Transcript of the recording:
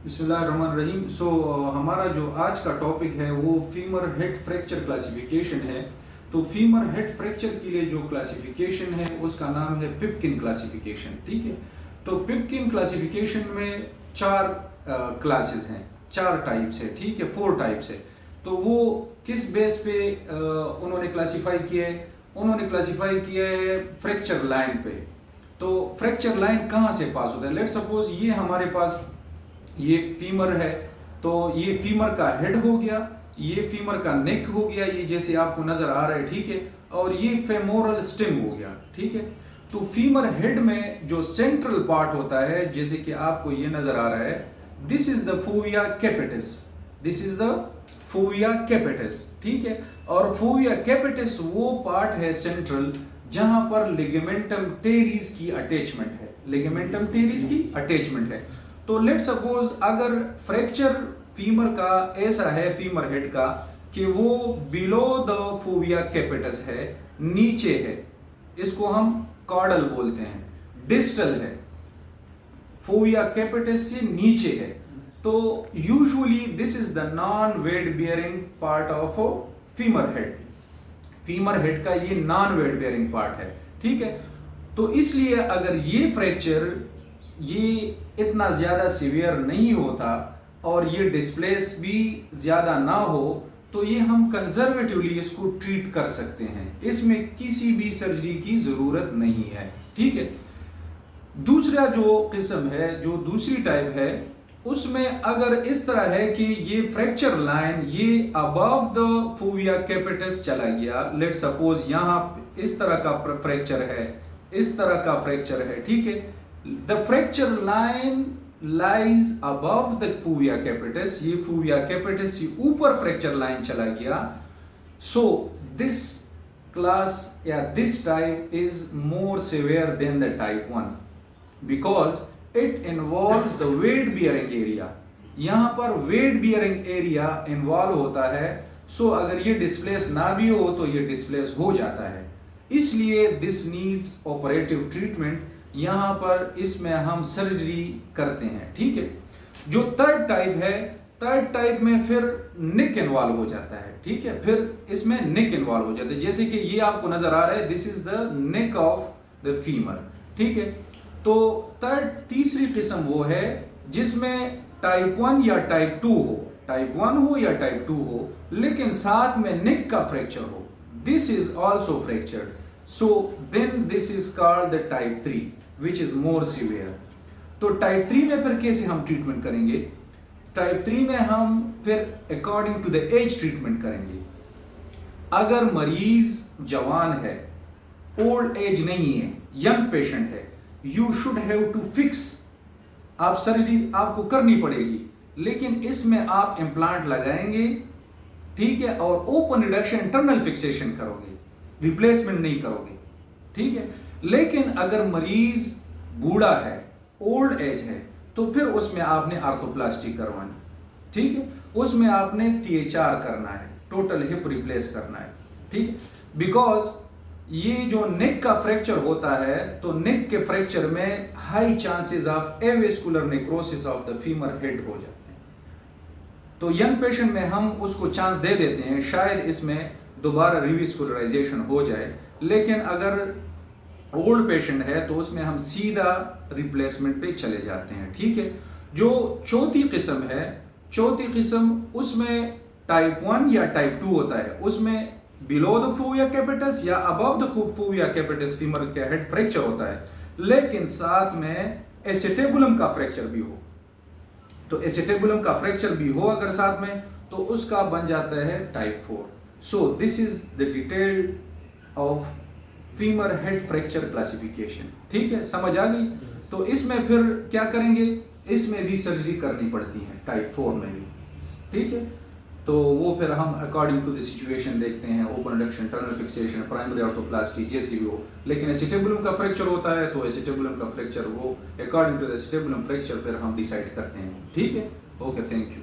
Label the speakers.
Speaker 1: बिस्मिल्लाहिर्रहमानिर्रहीम। हमारा जो आज का टॉपिक है वो फीमर हेड फ्रैक्चर क्लासिफिकेशन है। तो फीमर हेड फ्रैक्चर के लिए जो क्लासिफिकेशन है उसका नाम है पिपकिन क्लासिफिकेशन। ठीक है, तो पिपकिन क्लासिफिकेशन में चार क्लासेस हैं, चार टाइप्स है। ठीक है, 4 टाइप्स है। तो वो किस बेस पे उन्होंने क्लासिफाई किया है? उन्होंने क्लासिफाई किया है फ्रैक्चर लाइन पे। तो फ्रैक्चर लाइन कहाँ से पास होता है? लेट सपोज ये हमारे पास ये फीमर है, तो ये फीमर का हेड हो गया, ये फीमर का नेक हो गया, ये जैसे आपको नजर आ रहा है। ठीक है, और ये फेमोरल स्टेम हो गया। ठीक है, तो फीमर हेड में जो सेंट्रल पार्ट होता है, जैसे कि आपको ये नजर आ रहा है, this is the fovea capitis, this is the fovea capitis. ठीक है, और फोविया कैपिटस वो पार्ट है सेंट्रल जहां पर लिगामेंटम टेरिस की अटैचमेंट है, लिगामेंटम टेरिस की अटैचमेंट है। तो लेट सपोज अगर फ्रैक्चर फीमर का ऐसा है, फीमर हेड का, कि वो बिलो द फोविया कैपिटस है, नीचे है, इसको हम कॉर्डल बोलते हैं, डिस्टल है, फोविया कैपिटस से नीचे है, तो usually this is the non wait bearing part of femur head. Femur head का ये नॉन वेट बियरिंग पार्ट है। ठीक है, तो इसलिए अगर ये फ्रैक्चर ये इतना ज्यादा सीवियर नहीं होता और ये डिस्प्लेस भी ज्यादा ना हो, तो ये हम कंजर्वेटिवली इसको ट्रीट कर सकते हैं, इसमें किसी भी सर्जरी की जरूरत नहीं है। ठीक है, दूसरा जो किस्म है, जो दूसरी टाइप है, उसमें अगर इस तरह है कि ये फ्रैक्चर लाइन ये अबव द फोविया कैपिटस चला गया, लेट सपोज यहां इस तरह का फ्रैक्चर है, इस तरह का फ्रैक्चर है। ठीक है, the fracture line lies above the fovea capitis, ये fovea capitis से ऊपर फ्रैक्चर लाइन चला गया। so this class या this type is more severe than the type 1 because it involves the weight bearing area, यहाँ पर weight bearing area involve होता है। so अगर ये डिस्प्लेस ना भी हो तो ये डिस्प्लेस हो जाता है, इसलिए this needs operative treatment, यहां पर इसमें हम सर्जरी करते हैं। ठीक है, जो थर्ड टाइप है, थर्ड टाइप में फिर नेक इन्वॉल्व हो जाता है। ठीक है, फिर इसमें नेक इन्वॉल्व हो जाता है, जैसे कि ये आपको नजर आ रहा है, this is the neck of the femur. ठीक है, तो तीसरी किस्म वो है जिसमें टाइप 1 या टाइप 2 हो, टाइप 1 हो या टाइप 2 हो, लेकिन साथ में नेक का फ्रैक्चर हो, this is also fractured, so then this is called the type 3 which is more severe। तो टाइप 3 में फिर कैसे हम ट्रीटमेंट करेंगे? टाइप 3 में हम फिर according to the age treatment करेंगे। अगर मरीज जवान है, ओल्ड एज नहीं है, यंग पेशेंट है, you should have to fix, आप सर्जरी आपको करनी पड़ेगी, लेकिन इसमें आप इम्प्लांट लगाएंगे। ठीक है, और ओपन रिडक्शन इंटरनल फिक्सेशन करोगे, रिप्लेसमेंट नहीं करोगे। ठीक है, लेकिन अगर मरीज बूढ़ा है, ओल्ड एज है, तो फिर उसमें आपने आर्थोप्लास्टी करवानी। ठीक है, उसमें आपने THR करना है, टोटल हिप रिप्लेस करना है। ठीक है, बिकॉज ये जो नेक का फ्रैक्चर होता है, तो नेक के फ्रैक्चर में high chances of avascular necrosis of the femur head हो जाते हैं। तो यंग पेशेंट में हम उसको चांस दे देते हैं, शायद इसमें दोबारा रिविस्कुलराइजेशन हो जाए, लेकिन अगर ओल्ड पेशेंट है तो उसमें हम सीधा रिप्लेसमेंट पे चले जाते हैं। ठीक है, जो चौथी किस्म है, चौथी किस्म उसमें टाइप 1 या टाइप 2 होता है, उसमें बिलो द फोविया कैपिटस या above the fovea capitis femur का हेड फ्रैक्चर होता है, लेकिन साथ में एसिटेबुलम का फ्रैक्चर भी हो। तो एसिटेबुलम का फ्रैक्चर भी हो अगर साथ में, तो उसका बन जाता है type 4। So this is the detail of femur head fracture classification। ठीक है, समझ आ गई? तो इसमें फिर क्या करेंगे? इसमें भी सर्जरी करनी पड़ती है टाइप 4 में भी। ठीक है, तो वो फिर हम अकॉर्डिंग टू द सिचुएशन देखते हैं, open reduction, internal fixation, primary orthoplasty, जैसी भी हो। लेकिन एसिटेबुलम का फ्रैक्चर होता है तो एसिटेबुलम का फ्रैक्चर वो according to the acetabulum fracture फिर हम डिसाइड करते हैं। ठीक है, ओके, थैंक यू।